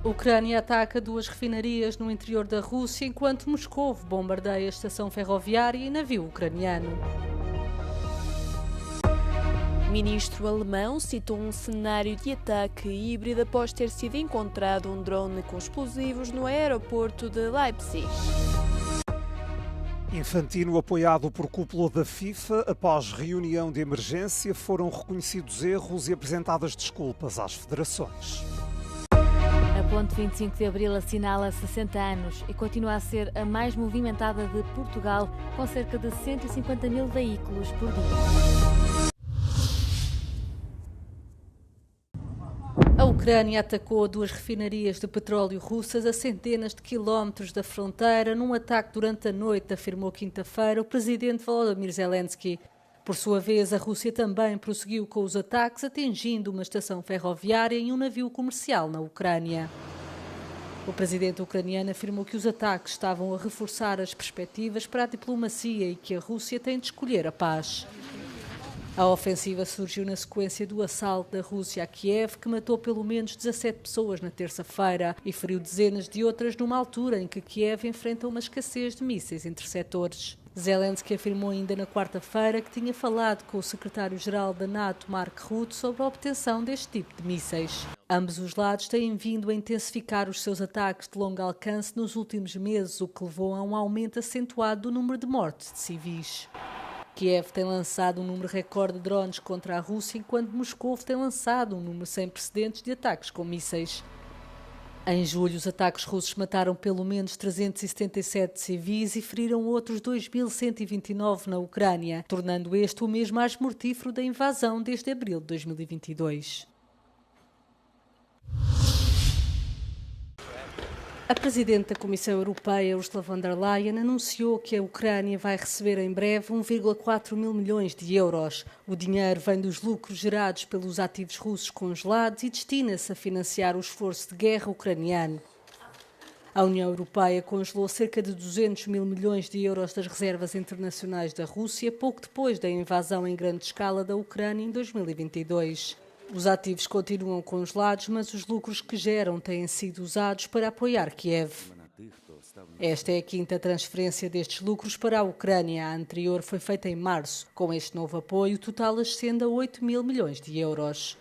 A Ucrânia ataca duas refinarias no interior da Rússia, enquanto Moscou bombardeia a estação ferroviária e navio ucraniano. O ministro alemão citou um cenário de ataque híbrido após ter sido encontrado um drone com explosivos no aeroporto de Leipzig. Infantino, apoiado por cúpula da FIFA, após reunião de emergência, foram reconhecidos erros e apresentadas desculpas às federações. A Ponte 25 de Abril assinala 60 anos e continua a ser a mais movimentada de Portugal, com cerca de 150 mil veículos por dia. A Ucrânia atacou duas refinarias de petróleo russas a centenas de quilómetros da fronteira num ataque durante a noite, afirmou quinta-feira o presidente Volodymyr Zelensky. Por sua vez, a Rússia também prosseguiu com os ataques, atingindo uma estação ferroviária e um navio comercial na Ucrânia. O presidente ucraniano afirmou que os ataques estavam a reforçar as perspectivas para a diplomacia e que a Rússia tem de escolher a paz. A ofensiva surgiu na sequência do assalto da Rússia a Kiev, que matou pelo menos 17 pessoas na terça-feira e feriu dezenas de outras numa altura em que Kiev enfrenta uma escassez de mísseis interceptores. Zelensky afirmou ainda na quarta-feira que tinha falado com o secretário-geral da NATO, Mark Rutte, sobre a obtenção deste tipo de mísseis. Ambos os lados têm vindo a intensificar os seus ataques de longo alcance nos últimos meses, o que levou a um aumento acentuado do número de mortes de civis. Kiev tem lançado um número recorde de drones contra a Rússia, enquanto Moscou tem lançado um número sem precedentes de ataques com mísseis. Em julho, os ataques russos mataram pelo menos 377 civis e feriram outros 2.129 na Ucrânia, tornando este o mês mais mortífero da invasão desde abril de 2022. A Presidente da Comissão Europeia, Ursula von der Leyen, anunciou que a Ucrânia vai receber em breve 1,4 mil milhões de euros. O dinheiro vem dos lucros gerados pelos ativos russos congelados e destina-se a financiar o esforço de guerra ucraniano. A União Europeia congelou cerca de 200 mil milhões de euros das reservas internacionais da Rússia, pouco depois da invasão em grande escala da Ucrânia em 2022. Os ativos continuam congelados, mas os lucros que geram têm sido usados para apoiar Kiev. Esta é a quinta transferência destes lucros para a Ucrânia. A anterior foi feita em março. Com este novo apoio, o total ascende a 8 mil milhões de euros.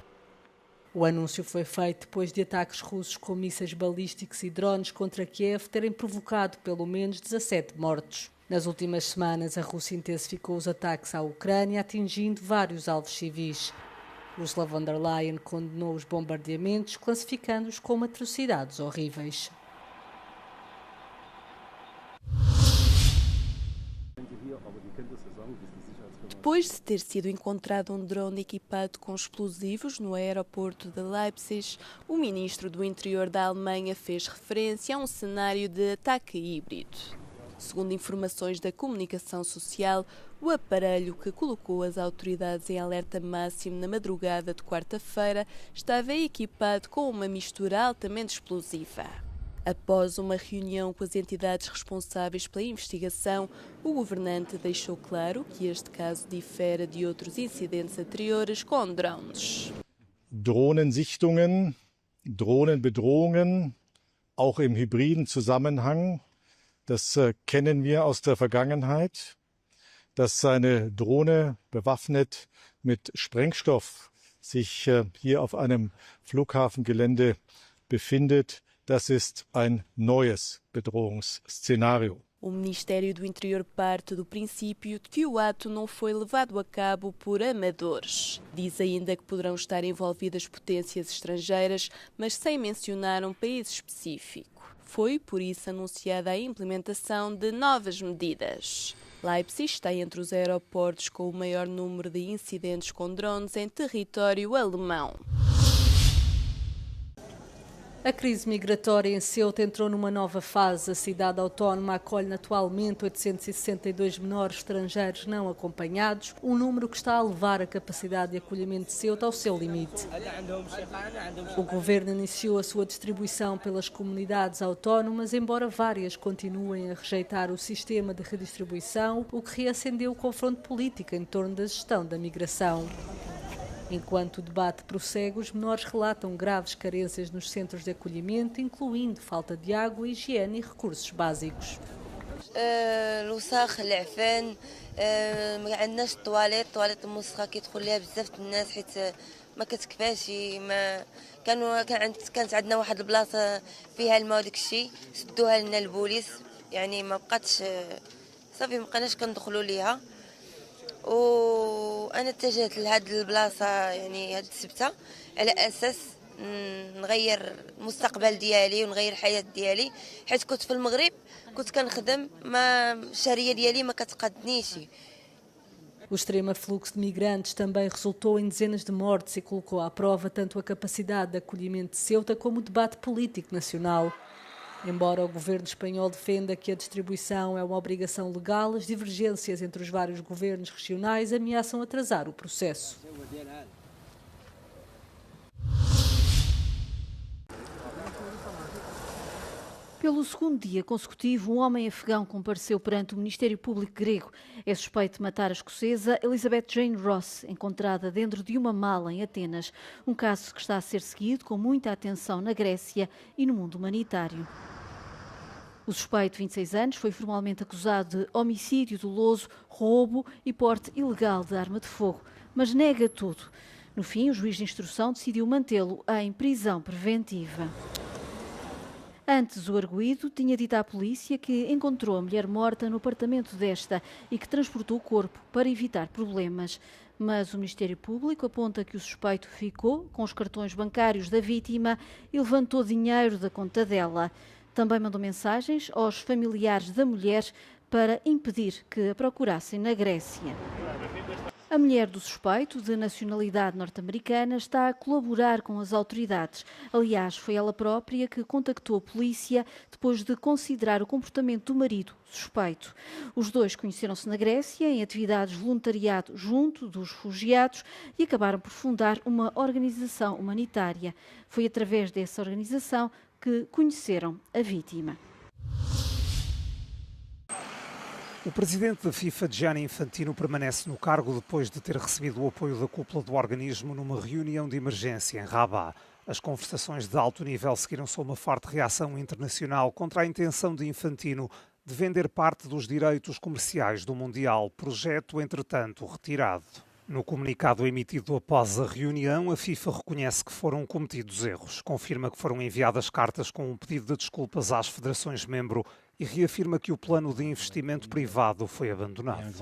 O anúncio foi feito depois de ataques russos com mísseis balísticos e drones contra Kiev terem provocado pelo menos 17 mortos. Nas últimas semanas, a Rússia intensificou os ataques à Ucrânia, atingindo vários alvos civis. Ursula von der Leyen condenou os bombardeamentos, classificando-os como atrocidades horríveis. Depois de ter sido encontrado um drone equipado com explosivos no aeroporto de Leipzig, o ministro do Interior da Alemanha fez referência a um cenário de ataque híbrido. Segundo informações da comunicação social, o aparelho que colocou as autoridades em alerta máximo na madrugada de quarta-feira estava equipado com uma mistura altamente explosiva. Após uma reunião com as entidades responsáveis pela investigação, o governante deixou claro que este caso difere de outros incidentes anteriores com drones. Drohnensichtungen, Drohnenbedrohungen, auch im hybriden Zusammenhang. Das kennen wir aus der Vergangenheit, dass eine Drohne bewaffnet mit Sprengstoff sich hier auf einem Flughafengelände befindet. Das ist ein neues Bedrohungsszenario. O Ministério do Interior parte do princípio de que o ato não foi levado a cabo por amadores. Diz ainda que poderão estar envolvidas potências estrangeiras, mas sem mencionar um país específico. Foi, por isso, anunciada a implementação de novas medidas. Leipzig está entre os aeroportos com o maior número de incidentes com drones em território alemão. A crise migratória em Ceuta entrou numa nova fase. A cidade autónoma acolhe atualmente 862 menores estrangeiros não acompanhados, um número que está a levar a capacidade de acolhimento de Ceuta ao seu limite. O governo iniciou a sua distribuição pelas comunidades autónomas, embora várias continuem a rejeitar o sistema de redistribuição, o que reacendeu o confronto político em torno da gestão da migração. Enquanto o debate prossegue, os menores relatam graves carências nos centros de acolhimento, incluindo falta de água, higiene e recursos básicos. الوساخ العفان ما عندناش الطواليت موسخه كيدخل ليها بزاف الناس حيت ما كتكفاش ما كانت عندنا واحد البلاصه فيها الماء وداك الشيء سدوها لنا البوليس يعني ما بقاتش صافي ما بقيناش كندخلوا ليها وانا اتجهت لهاد البلاصه يعني هاد السبته على اساس نغير المستقبل ديالي ونغير الحياه ديالي حيت كنت في المغرب كنت كنخدم ما الشهريه ديالي ما كتقادنيش. O extremo fluxo de migrantes também resultou em dezenas de mortes e colocou à prova tanto a capacidade de acolhimento de Ceuta como o debate político nacional. Embora o governo espanhol defenda que a distribuição é uma obrigação legal, as divergências entre os vários governos regionais ameaçam atrasar o processo. Pelo segundo dia consecutivo, um homem afegão compareceu perante o Ministério Público grego. É suspeito de matar a escocesa Elizabeth Jane Ross, encontrada dentro de uma mala em Atenas. Um caso que está a ser seguido com muita atenção na Grécia e no mundo humanitário. O suspeito, de 26 anos, foi formalmente acusado de homicídio doloso, roubo e porte ilegal de arma de fogo, mas nega tudo. No fim, o juiz de instrução decidiu mantê-lo em prisão preventiva. Antes, o arguido tinha dito à polícia que encontrou a mulher morta no apartamento desta e que transportou o corpo para evitar problemas. Mas o Ministério Público aponta que o suspeito ficou com os cartões bancários da vítima e levantou dinheiro da conta dela. Também mandou mensagens aos familiares da mulher para impedir que a procurassem na Grécia. A mulher do suspeito, de nacionalidade norte-americana, está a colaborar com as autoridades. Aliás, foi ela própria que contactou a polícia depois de considerar o comportamento do marido suspeito. Os dois conheceram-se na Grécia em atividades de voluntariado junto dos refugiados e acabaram por fundar uma organização humanitária. Foi através dessa organização que conheceram a vítima. O presidente da FIFA, Gianni Infantino, permanece no cargo depois de ter recebido o apoio da cúpula do organismo numa reunião de emergência em Rabat. As conversações de alto nível seguiram-se a uma forte reação internacional contra a intenção de Infantino de vender parte dos direitos comerciais do Mundial, projeto, entretanto, retirado. No comunicado emitido após a reunião, a FIFA reconhece que foram cometidos erros, confirma que foram enviadas cartas com um pedido de desculpas às federações-membro e reafirma que o plano de investimento privado foi abandonado.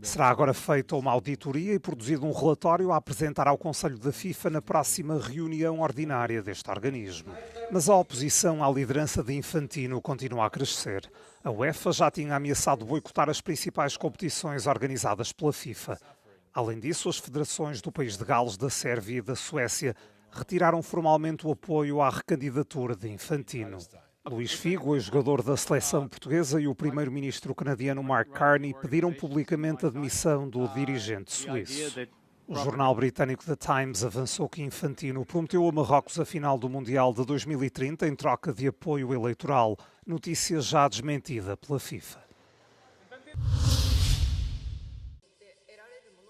Será agora feita uma auditoria e produzido um relatório a apresentar ao Conselho da FIFA na próxima reunião ordinária deste organismo. Mas a oposição à liderança de Infantino continua a crescer. A UEFA já tinha ameaçado boicotar as principais competições organizadas pela FIFA. Além disso, as federações do país de Gales, da Sérvia e da Suécia retiraram formalmente o apoio à recandidatura de Infantino. Luís Figo, ex-jogador da seleção portuguesa, e o primeiro-ministro canadiano Mark Carney pediram publicamente a demissão do dirigente suíço. O jornal britânico The Times avançou que Infantino prometeu a Marrocos a final do Mundial de 2030 em troca de apoio eleitoral, notícia já desmentida pela FIFA.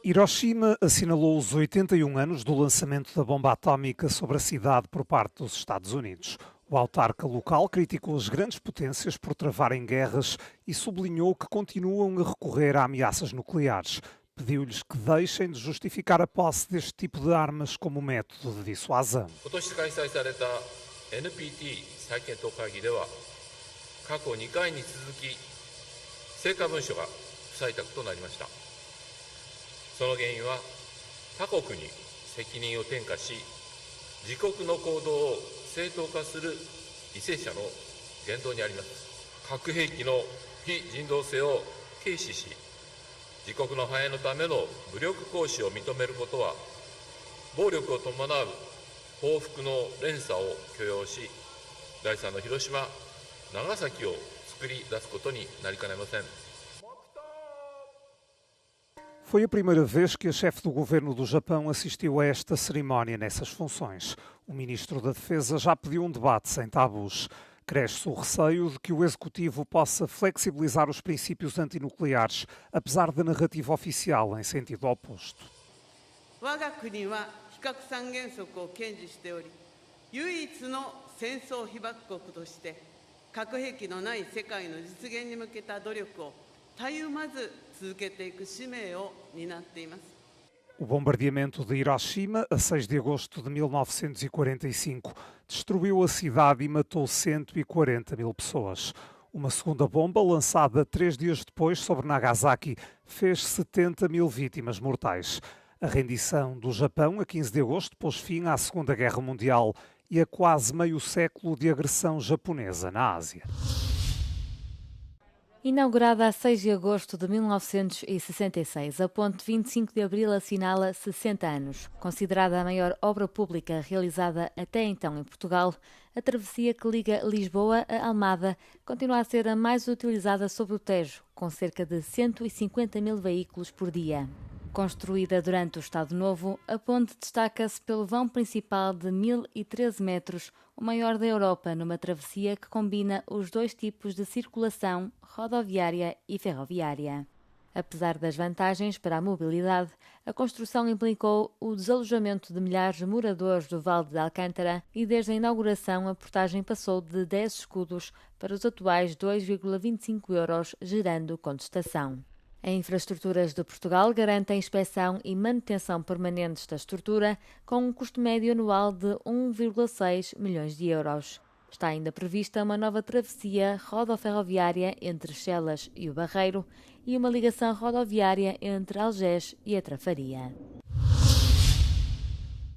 Hiroshima assinalou os 81 anos do lançamento da bomba atómica sobre a cidade por parte dos Estados Unidos. O autarca local criticou as grandes potências por travarem guerras e sublinhou que continuam a recorrer a ameaças nucleares. Pediu-lhes que deixem de justificar a posse deste tipo de armas como método de dissuasão. Foi a primeira vez que a chefe do governo do Japão assistiu a esta cerimónia nessas funções. O ministro da Defesa já pediu um debate sem tabus. Cresce o receio de que o executivo possa flexibilizar os princípios antinucleares, apesar da narrativa oficial em sentido oposto. 我が国は非核三原則を堅持しており、唯一の戦争被爆国として核兵器のない世界の実現に向けた努力をたゆまず続けていく使命を担っています。O bombardeamento de Hiroshima, a 6 de agosto de 1945, destruiu a cidade e matou 140 mil pessoas. Uma segunda bomba, lançada 3 dias depois sobre Nagasaki, fez 70 mil vítimas mortais. A rendição do Japão, a 15 de agosto, pôs fim à Segunda Guerra Mundial e a quase meio século de agressão japonesa na Ásia. Inaugurada a 6 de agosto de 1966, a Ponte 25 de Abril assinala 60 anos. Considerada a maior obra pública realizada até então em Portugal, a travessia que liga Lisboa a Almada continua a ser a mais utilizada sobre o Tejo, com cerca de 150 mil veículos por dia. Construída durante o Estado Novo, a ponte destaca-se pelo vão principal de 1.013 metros, o maior da Europa, numa travessia que combina os dois tipos de circulação, rodoviária e ferroviária. Apesar das vantagens para a mobilidade, a construção implicou o desalojamento de milhares de moradores do Vale de Alcântara e desde a inauguração a portagem passou de 10 escudos para os atuais 2,25 €, gerando contestação. As Infraestruturas de Portugal garantem inspeção e manutenção permanentes da estrutura com um custo médio anual de 1,6 milhões de euros. Está ainda prevista uma nova travessia rodoferroviária entre Chelas e o Barreiro e uma ligação rodoviária entre Algés e a Trafaria.